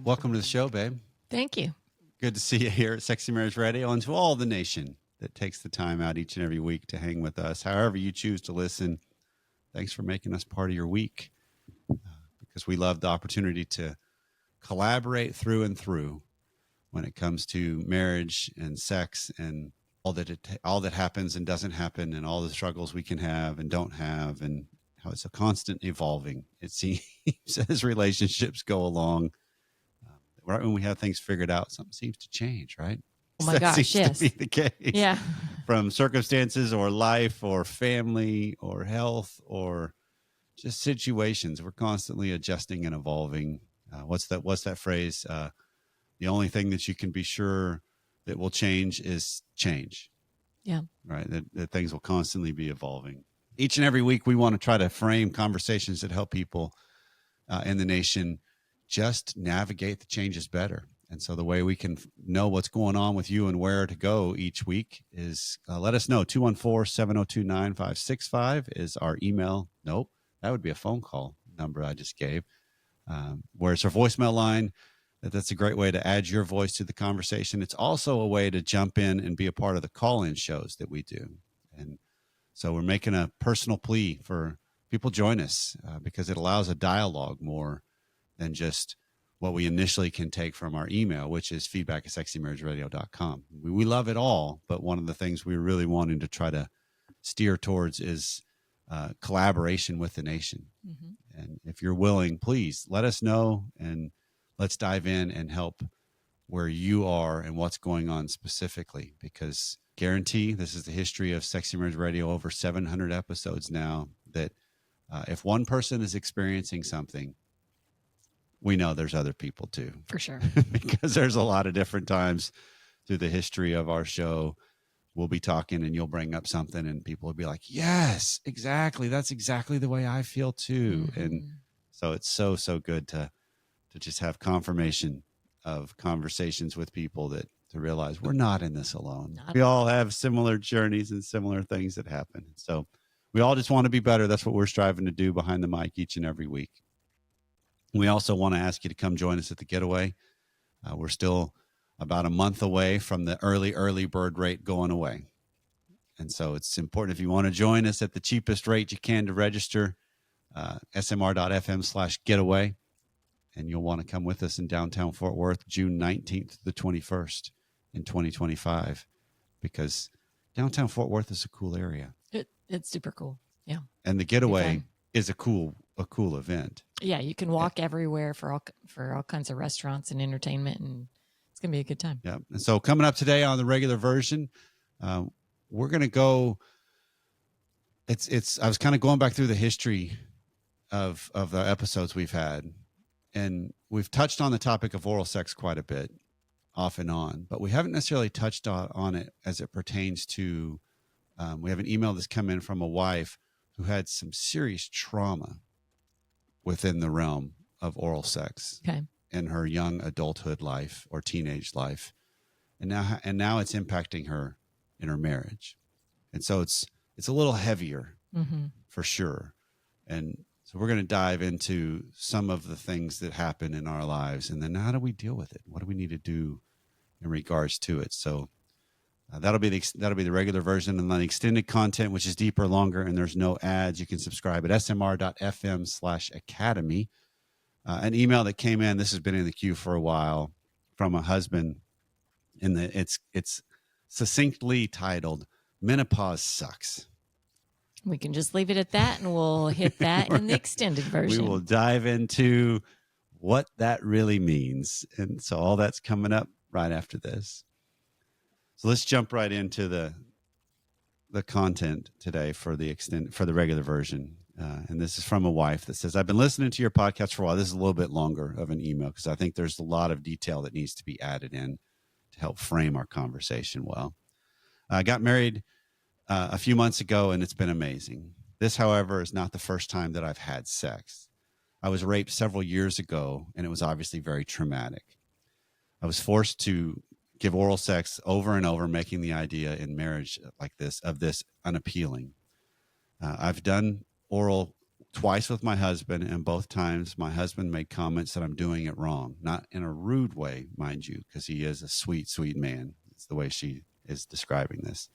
Welcome to the show, babe. Thank you. Good to see you here at Sexy Marriage Radio, and to all the nation that takes the time out each and every week to hang with us. However you choose to listen, thanks for making us part of your week, because we love the opportunity to collaborate through and through when it comes to marriage and sex and all that happens and doesn't happen, and all the struggles we can have and don't have, and how it's a constant evolving. It seems as relationships go along. Right when we have things figured out, something seems to change, right? Oh my that gosh, seems yes. to be the case. Yeah. From circumstances or life or family or health or just situations, we're constantly adjusting and evolving. What's that phrase? The only thing that you can be sure that will change is change. Yeah. Right. That things will constantly be evolving. Each and every week, we want to try to frame conversations that help people in the nation just navigate the changes better. And so the way we can know what's going on with you and where to go each week is let us know. 214-702-9565 is our email. Nope, that would be a phone call number I just gave. Where it's our voicemail line. That's a great way to add your voice to the conversation. It's also a way to jump in and be a part of the call-in shows that we do. And so we're making a personal plea for people join us because it allows a dialogue more than just what we initially can take from our email, which is feedback@sexymarriageradio.com. We love it all, but one of the things we're really wanting to try to steer towards is collaboration with the nation. Mm-hmm. And if you're willing, please let us know, and let's dive in and help where you are and what's going on specifically, because guarantee this is the history of Sexy Marriage Radio, over 700 episodes now, that if one person is experiencing something, we know there's other people too. For sure. Because there's a lot of different times through the history of our show, we'll be talking and you'll bring up something and people will be like, yes, exactly. That's exactly the way I feel too. Mm-hmm. And so it's so good to just have confirmation of conversations with people that to realize we're not in this alone. We all have similar journeys and similar things that happen. So we all just want to be better. That's what we're striving to do behind the mic each and every week. We also want to ask you to come join us at the Getaway. We're still about a month away from the early bird rate going away. And so it's important, if you want to join us at the cheapest rate you can to register, smr.fm/getaway. And you'll want to come with us in downtown Fort Worth, June 19th to the 21st in 2025, because downtown Fort Worth is a cool area. It's super cool. Yeah. And the Getaway is a cool event. Yeah, you can walk everywhere for all kinds of restaurants and entertainment, and it's going to be a good time. Yeah. And so coming up today on the regular version, we're going to go. I was kind of going back through the history of the episodes we've had, and we've touched on the topic of oral sex quite a bit, off and on, but we haven't necessarily touched on it as it pertains to. We have an email that's come in from a wife who had some serious trauma within the realm of oral sex in her young adulthood life or teenage life. And now it's impacting her in her marriage. And so it's a little heavier for sure. And so we're going to dive into some of the things that happen in our lives, and then how do we deal with it? What do we need to do in regards to it? So that'll be the regular version, and then the extended content, which is deeper, longer, and there's no ads. You can subscribe at smr.fm/academy. An email that came in, this has been in the queue for a while, from a husband, and it's succinctly titled "Menopause Sucks." We can just leave it at that, and we'll hit that in the extended version. We will dive into what that really means, and so all that's coming up right after this. So let's jump right into the content today for the regular version. And this is from a wife that says, I've been listening to your podcast for a while. This is a little bit longer of an email because I think there's a lot of detail that needs to be added in to help frame our conversation well. I got married a few months ago, and it's been amazing. This, however, is not the first time that I've had sex. I was raped several years ago, and it was obviously very traumatic. I was forced to give oral sex over and over, making the idea in marriage like this unappealing. I've done oral twice with my husband, and both times my husband made comments that I'm doing it wrong, not in a rude way, mind you, because he is a sweet, sweet man. It's the way she is describing this.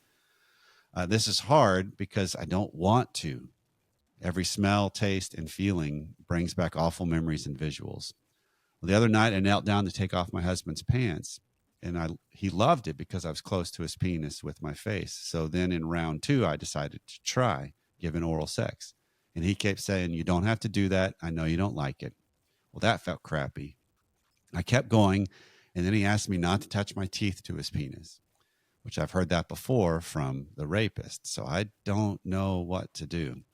This is hard because I don't want to. Every smell, taste, and feeling brings back awful memories and visuals. Well, the other night, I knelt down to take off my husband's pants, and he loved it because I was close to his penis with my face. So then in round 2, I decided to try giving oral sex. And he kept saying, "You don't have to do that. I know you don't like it." Well, that felt crappy. I kept going, and then he asked me not to touch my teeth to his penis, which I've heard that before from the rapist. So I don't know what to do.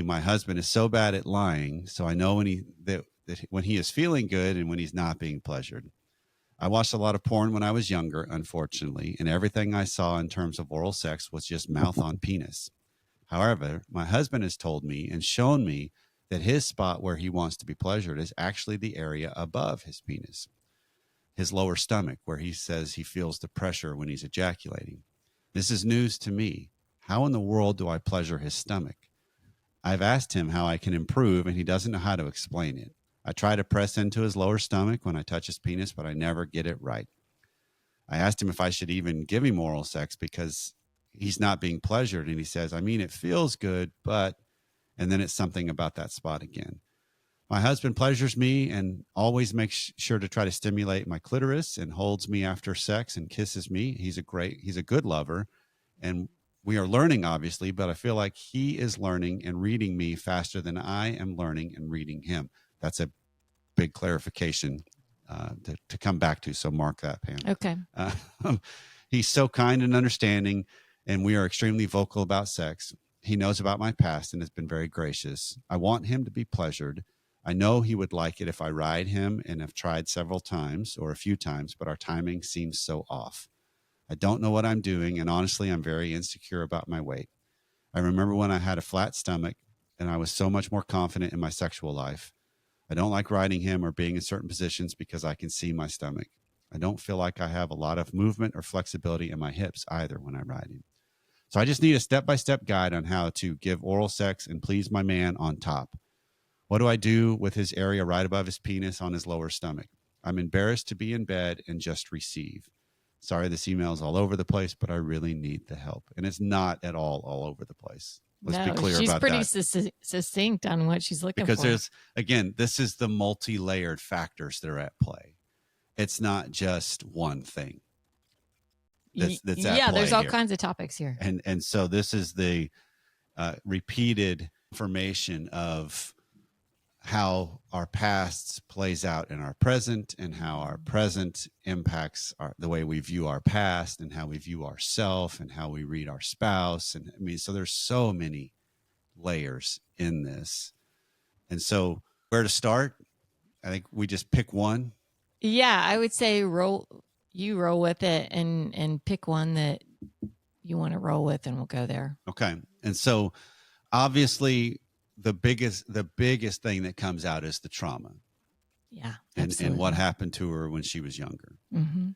My husband, is so bad at lying, so I know that when he is feeling good and when he's not being pleasured. I watched a lot of porn when I was younger, unfortunately, and everything I saw in terms of oral sex was just mouth on penis. However, my husband has told me and shown me that his spot where he wants to be pleasured is actually the area above his penis, his lower stomach, where he says he feels the pressure when he's ejaculating. This is news to me. How in the world do I pleasure his stomach? I've asked him how I can improve, and he doesn't know how to explain it. I try to press into his lower stomach when I touch his penis, but I never get it right. I asked him if I should even give him oral sex because he's not being pleasured. And he says, I mean, it feels good, but, and then it's something about that spot again. My husband pleasures me and always makes sure to try to stimulate my clitoris and holds me after sex and kisses me. He's a good lover. And we are learning, obviously, but I feel like he is learning and reading me faster than I am learning and reading him. That's a big clarification to come back to. So mark that, Pam. Okay. He's so kind and understanding, and we are extremely vocal about sex. He knows about my past and has been very gracious. I want him to be pleasured. I know he would like it if I ride him, and have tried several times or a few times, but our timing seems so off. I don't know what I'm doing, and honestly, I'm very insecure about my weight. I remember when I had a flat stomach, and I was so much more confident in my sexual life. I don't like riding him or being in certain positions because I can see my stomach. I don't feel like I have a lot of movement or flexibility in my hips either when I ride him. So I just need a step-by-step guide on how to give oral sex and please my man on top. What do I do with his area right above his penis on his lower stomach? I'm embarrassed to be in bed and just receive. Sorry, this email is all over the place, but I really need the help. And it's not at all over the place. Let's be clear she's about pretty that. succinct on what she's looking Because for. there's, again, this is the multi-layered factors that are at play. It's not just one thing that's at play there's all here. kinds of topics here. And so this is the repeated information of how our past plays out in our present, and how our present impacts the way we view our past, and how we view ourselves, and how we read our spouse. And I mean, so there's so many layers in this. And so where to start? I think we just pick one. Yeah, I would say roll with it and pick one that you want to roll with, and we'll go there. Okay. And so obviously the biggest thing that comes out is the trauma. Yeah. And what happened to her when she was younger. Mm-hmm.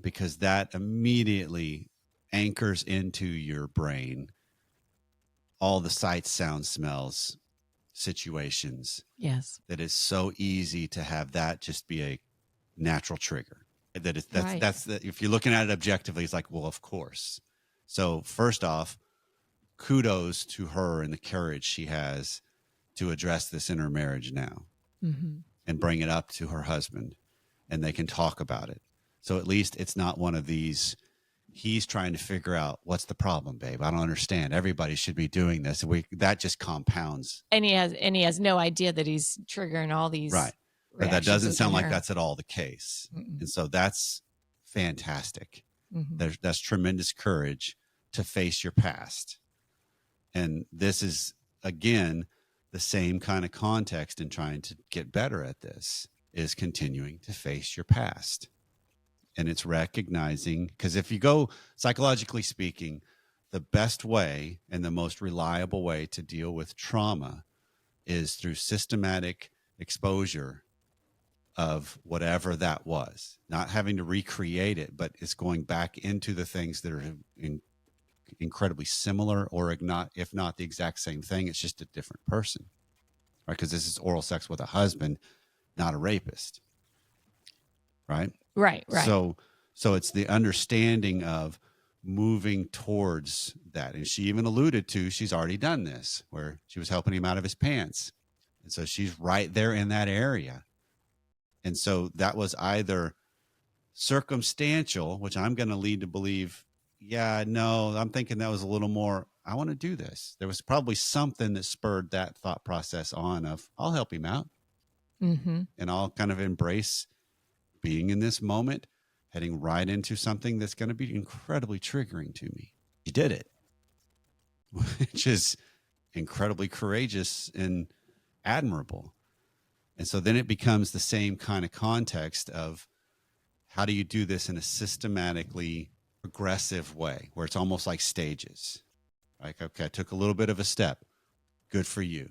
Because that immediately anchors into your brain all the sights, sounds, smells, situations. Yes. That is so easy to have that just be a natural trigger. If you're looking at it objectively, it's like, well, of course. So first off, kudos to her and the courage she has to address this in her marriage now, mm-hmm. and bring it up to her husband, and they can talk about it. So at least it's not one of these, he's trying to figure out what's the problem, babe. I don't understand. Everybody should be doing this. That just compounds. And he has no idea that he's triggering all these. Right. But that doesn't sound like that's at all the case. Mm-mm. And so that's fantastic. Mm-hmm. That's tremendous courage to face your past. And this is, again, the same kind of context in trying to get better at this, is continuing to face your past. And it's recognizing, because if you go psychologically speaking, the best way and the most reliable way to deal with trauma is through systematic exposure of whatever that was, not having to recreate it, but it's going back into the things that are incredibly similar, or if not the exact same thing. It's just a different person, right? Because this is oral sex with a husband, not a rapist, right? Right. So it's the understanding of moving towards that. And she even alluded to, she's already done this, where she was helping him out of his pants. And so she's right there in that area. And so that was either circumstantial, which I'm going to lead to believe, yeah, no, I'm thinking that was a little more, I want to do this. There was probably something that spurred that thought process on of, I'll help him out. Mm-hmm. And I'll kind of embrace being in this moment, heading right into something that's going to be incredibly triggering to me. He did it, which is incredibly courageous and admirable. And so then it becomes the same kind of context of, how do you do this in a systematically progressive way, where it's almost like stages? Like, okay, I took a little bit of a step. Good for you.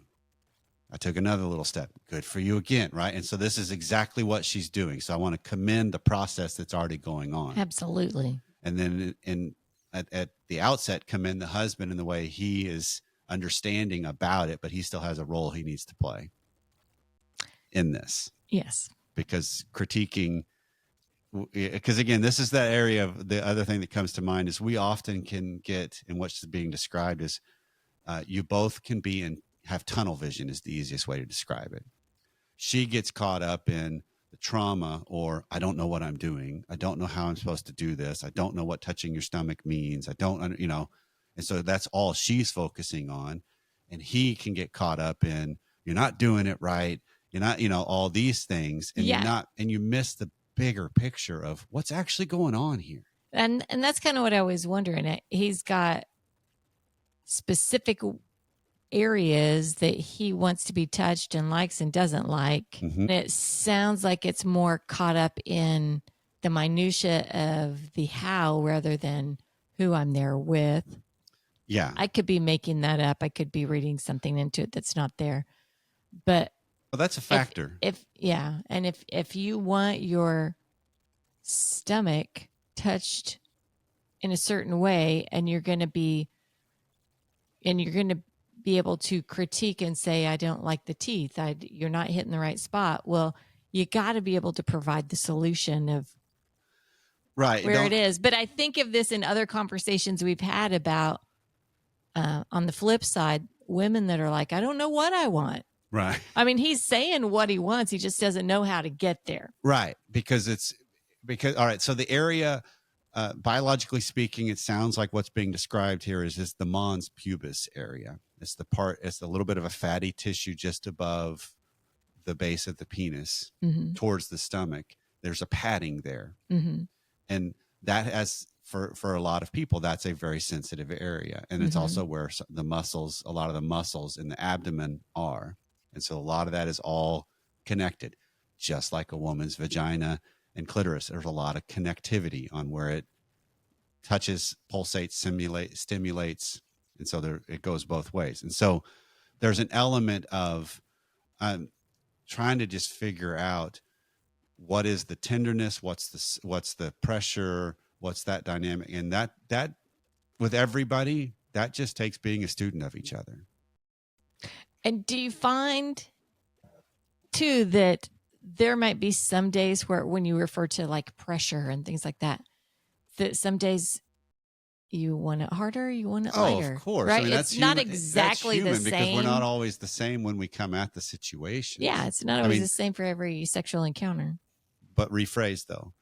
I took another little step. Good for you again, right? And so this is exactly what she's doing. So I want to commend the process that's already going on. Absolutely. And then at the outset, commend the husband in the way he is understanding about it, but he still has a role he needs to play in this. Yes. Because critiquing, because again, this is that area of the other thing that comes to mind is we often can get, and what's being described is you both can be in, have tunnel vision is the easiest way to describe it. She gets caught up in the trauma, or I don't know what I'm doing. I don't know how I'm supposed to do this. I don't know what touching your stomach means. I don't, you know, and so that's all she's focusing on. And he can get caught up in, you're not doing it right. You're not, you know, all these things, and Yeah. you're not, and you miss the bigger picture of what's actually going on here. And that's kind of what I was wondering. He's got specific areas that he wants to be touched and likes and doesn't like. Mhm. And it sounds like it's more caught up in the minutia of the how rather than who I'm there with. Yeah. I could be making that up. I could be reading something into it that's not there. But Well, that's a factor. If you want your stomach touched in a certain way, and you're going to be able to critique and say, I don't like the teeth, you're not hitting the right spot. Well, you got to be able to provide the solution of right where it is. But I think of this in other conversations we've had about, on the flip side, women that are like, I don't know what I want. Right. I mean, he's saying what he wants. He just doesn't know how to get there. Right. Because all right. So the area, biologically speaking, it sounds like what's being described here is just the mons pubis area. It's a little bit of a fatty tissue just above the base of the penis, Mm-hmm. towards the stomach. There's a padding there. Mm-hmm. And that has, for a lot of people, that's a very sensitive area. And it's Mhm. also where a lot of the muscles in the abdomen are. And so a lot of that is all connected, just like a woman's vagina and clitoris. There's a lot of connectivity on where it touches, pulsates, stimulates. And so it goes both ways. And so there's an element of trying to just figure out what is the tenderness, what's the pressure, what's that dynamic. And that with everybody, that just takes being a student of each other. And do you find too that there might be some days where, when you refer to like pressure and things like that some days you want it harder, you want it lighter? Oh, of course. Right? I mean, it's not exactly the same. because we're not always the same when we come at the situation. Yeah, it's not always the same for every sexual encounter. But rephrase though,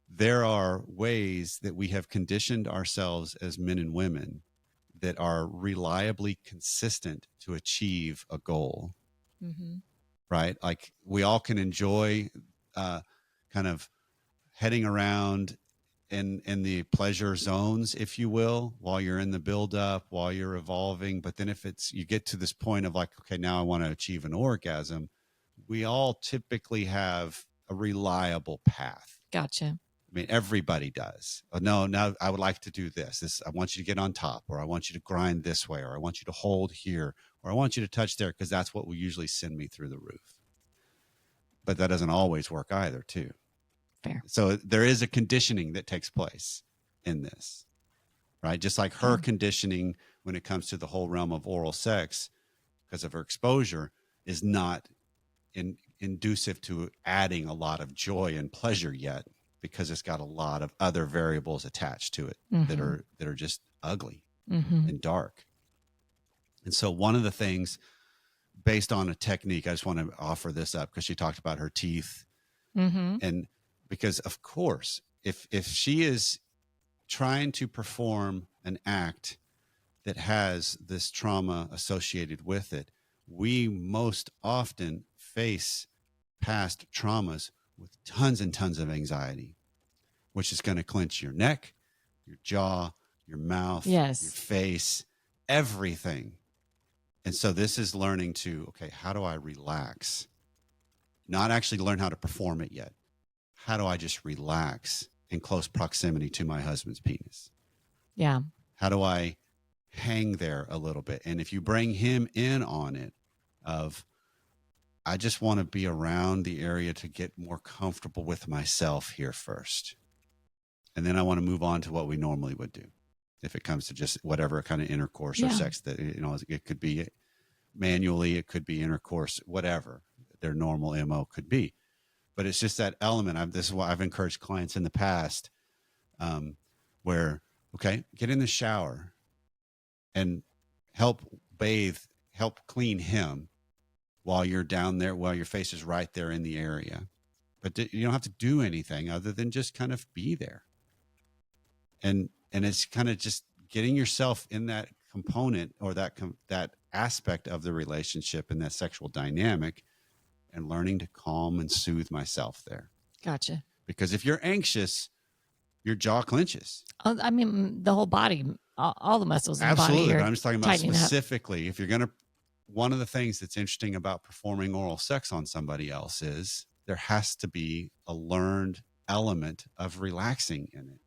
there are ways that we have conditioned ourselves as men and women that are reliably consistent to achieve a goal. Mm-hmm. Right? Like we all can enjoy kind of heading around in the pleasure zones, if you will, while you're in the buildup, while you're evolving. But then if you get to this point of like, okay, now I want to achieve an orgasm, we all typically have a reliable path. Gotcha. I mean, everybody does. No, I would like to do this. I want you to get on top, or I want you to grind this way, or I want you to hold here, or I want you to touch there, because that's what will usually send me through the roof. But that doesn't always work either, too. Fair. So there is a conditioning that takes place in this. right? Just like her conditioning when it comes to the whole realm of oral sex because of her exposure is not inducive to adding a lot of joy and pleasure yet, because it's got a lot of other variables attached to it that are just ugly and dark. And so one of the things, based on a technique, I just want to offer this up because she talked about her teeth. And because of course, if she is trying to perform an act that has this trauma associated with it, we most often face past traumas with tons and tons of anxiety, which is going to clench your neck, your jaw, your mouth, your face, everything. And so this is learning to, okay, how do I relax? Not actually learn how to perform it yet. How do I just relax in close proximity to my husband's penis? Yeah. How do I hang there a little bit? And if you bring him in on it, of, I just want to be around the area to get more comfortable with myself here first. And then I want to move on to what we normally would do. If it comes to just whatever kind of intercourse or sex that, you know, it could be manually, it could be intercourse, whatever their normal MO could be. But it's just that element. This is why I've encouraged clients in the past, where, okay, get in the shower and help bathe, help clean him while you're down there, while your face is right there in the area. But you don't have to do anything other than just kind of be there. And it's kind of just getting yourself in that component or that aspect of the relationship and that sexual dynamic, and learning to calm and soothe myself there. Gotcha. Because if you're anxious, your jaw clenches. I mean, the whole body, all the muscles in the body. Absolutely. But I'm just talking about specifically, up. if you're going to, one of the things that's interesting about performing oral sex on somebody else is there has to be a learned element of relaxing in it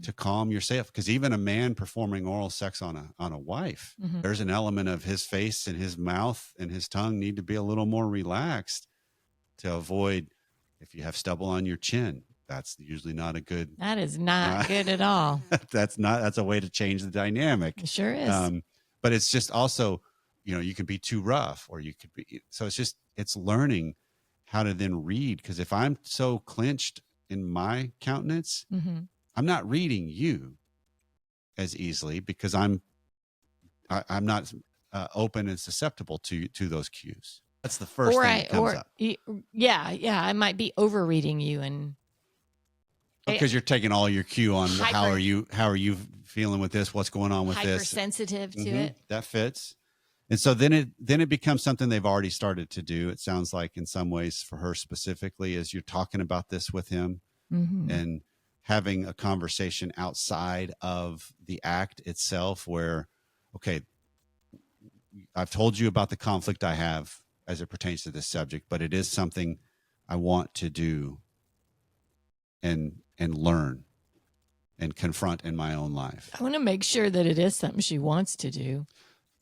to calm yourself. Because even a man performing oral sex on a wife, there's an element of his face and his mouth and his tongue need to be a little more relaxed to avoid, if you have stubble on your chin, that's usually not a good. That is not good at all. That's a way to change the dynamic. It sure is. But it's just also, you know, you could be too rough, or you could be, so it's learning how to then read. Because if I'm so clenched in my countenance, I'm not reading you as easily because I'm not open and susceptible to those cues. That's the first thing that comes up. Yeah. I might be overreading you, and because you're taking all your cue on how are you feeling with this, what's going on with this. Hypersensitive to it. That fits. And so then it becomes something they've already started to do. It sounds like in some ways for her specifically, as you're talking about this with him and having a conversation outside of the act itself where, okay, I've told you about the conflict I have as it pertains to this subject, but it is something I want to do and learn and confront in my own life. I want to make sure that it is something she wants to do.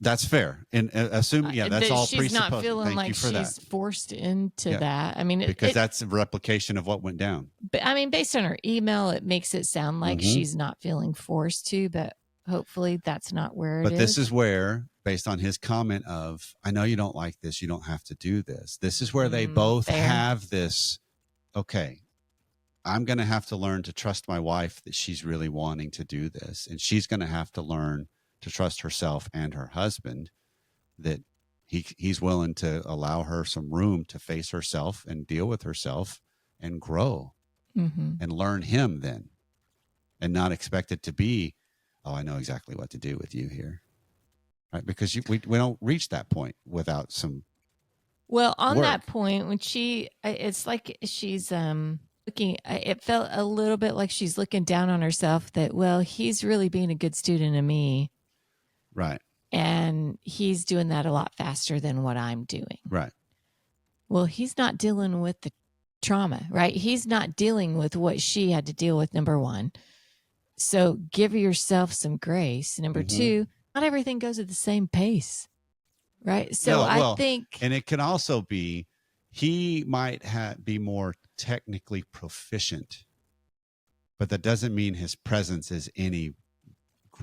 That's fair. And assume, that's all presupposed. She's not feeling like she's forced into that. I mean, because that's a replication of what went down. But I mean, based on her email, it makes it sound like she's not feeling forced to, but hopefully that's not where it is. But this is where, based on his comment of, I know you don't like this, you don't have to do this. This is where they both have this, okay, I'm going to have to learn to trust my wife that she's really wanting to do this. And she's going to have to learn to trust herself and her husband that he's willing to allow her some room to face herself and deal with herself and grow and learn him then, and not expect it to be, oh, I know exactly what to do with you here. Right. Because we don't reach that point without some. Well, on work. that point, when it's like she's, looking, it felt a little bit like she's looking down on herself that, well, he's really being a good student of me. Right. And he's doing that a lot faster than what I'm doing. Right. Well, he's not dealing with the trauma, right? He's not dealing with what she had to deal with, number one. So give yourself some grace. Number two, not everything goes at the same pace, right? So I think. And it can also be, he might be more technically proficient, but that doesn't mean his presence is any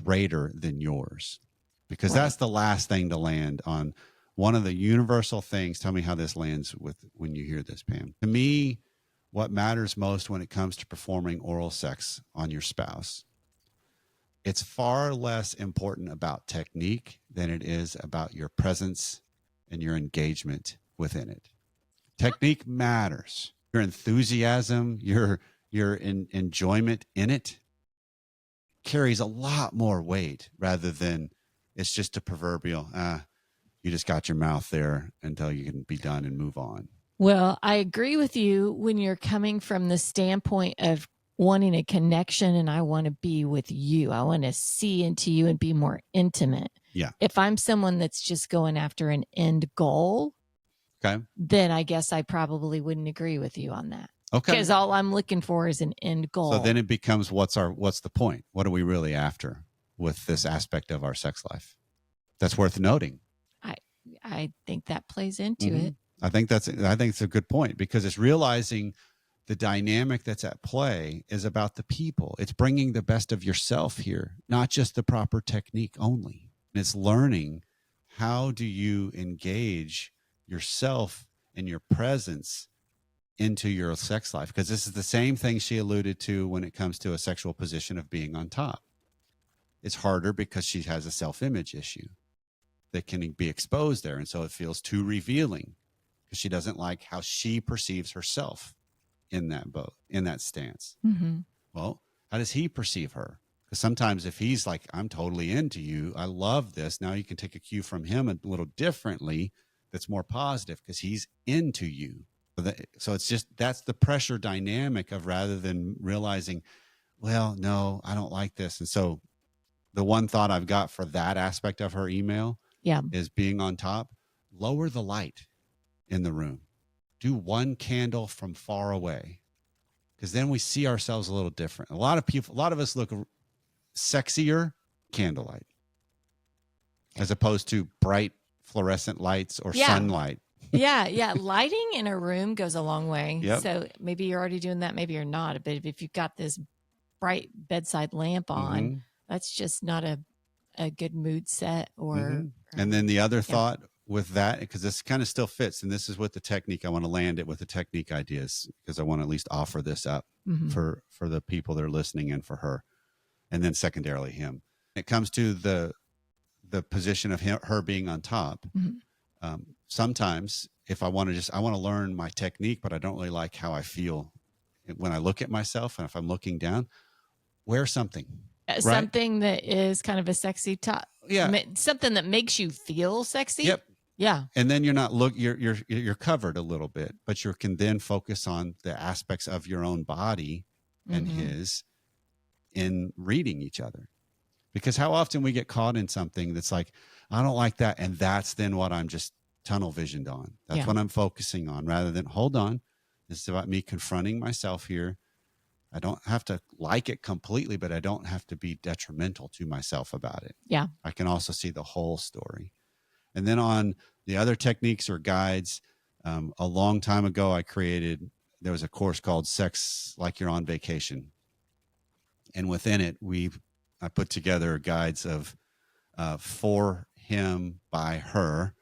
greater than yours, because Right. that's the last thing to land on. One of the universal things, tell me how this lands with when you hear this, Pam. To me, what matters most when it comes to performing oral sex on your spouse, it's far less important about technique than it is about your presence and your engagement within it. Technique matters. Your enthusiasm, your enjoyment in it carries a lot more weight rather than it's just a proverbial, you just got your mouth there until you can be done and move on. Well, I agree with you when you're coming from the standpoint of wanting a connection and I want to be with you. I want to see into you and be more intimate. Yeah. If I'm someone that's just going after an end goal, Okay. then I guess I probably wouldn't agree with you on that. Okay. Because all I'm looking for is an end goal. So then it becomes what's the point? What are we really after with this aspect of our sex life? That's worth noting. I think that plays into it. I think it's a good point, because it's realizing the dynamic that's at play is about the people. It's bringing the best of yourself here, not just the proper technique only. And it's learning, how do you engage yourself and your presence into your sex life? Because this is the same thing she alluded to when it comes to a sexual position of being on top. It's harder because she has a self-image issue that can be exposed there. And so it feels too revealing because she doesn't like how she perceives herself in that boat, in that stance. Mm-hmm. Well, how does he perceive her? Because sometimes if he's like, I'm totally into you, I love this, now you can take a cue from him a little differently that's more positive because he's into you. So it's just, that's the pressure dynamic of, rather than realizing, well, no, I don't like this. And so the one thought I've got for that aspect of her email is being on top, lower the light in the room. Do one candle from far away, because then we see ourselves a little different. A lot of us look sexier candlelight as opposed to bright fluorescent lights or sunlight. Yeah. Lighting in a room goes a long way. Yep. So maybe you're already doing that, maybe you're not. But if you've got this bright bedside lamp on, that's just not a good mood set. Or and then the other thought with that, because this kind of still fits, and this is with the technique, I want to land it with the technique ideas, because I want to at least offer this up for the people that are listening and for her, and then secondarily him. It comes to the position of her being on top. Sometimes if I want to learn my technique, but I don't really like how I feel when I look at myself, and if I'm looking down, wear something. Something that is kind of a sexy top. Yeah. Something that makes you feel sexy. Yep. Yeah. And then you're covered a little bit, but you can then focus on the aspects of your own body and his in reading each other. Because how often we get caught in something that's like, I don't like that. And that's then what I'm just tunnel visioned on. That's what I'm focusing on, rather than, hold on, this is about me confronting myself here. I don't have to like it completely, but I don't have to be detrimental to myself about it. Yeah. I can also see the whole story. And then on the other techniques or guides, a long time ago, there was a course called Sex Like You're on Vacation. And within it, I put together guides of for him by her,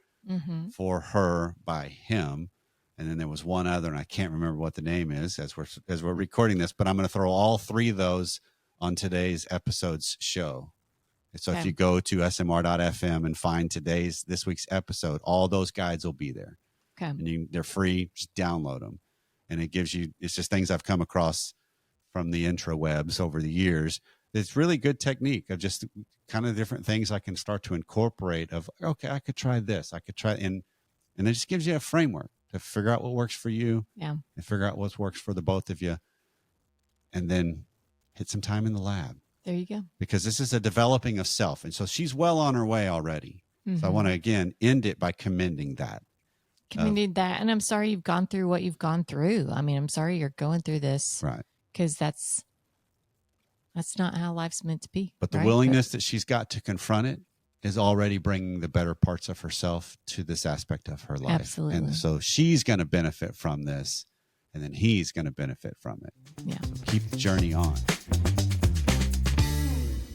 for her by him. And then there was one other, and I can't remember what the name is as we're recording this, but I'm going to throw all three of those on today's episode's show. So if you go to smr.fm and find this week's episode, all those guides will be there. Okay. And they're free. Just download them. And it's just things I've come across from the intra-webs over the years. It's really good technique of just kind of different things I can start to incorporate of, okay, I could try this. I could try, and it just gives you a framework to figure out what works for you and figure out what works for the both of you. And then hit some time in the lab. There you go. Because this is a developing of self. And so she's well on her way already. So I want to, again, end it by commending that. Commending that. And I'm sorry you've gone through what you've gone through. I mean, I'm sorry you're going through this. Right. Because that's not how life's meant to be. But the willingness that she's got to confront it is already bringing the better parts of herself to this aspect of her life. Absolutely. And so she's going to benefit from this, and then he's going to benefit from it. Yeah. So keep the journey on.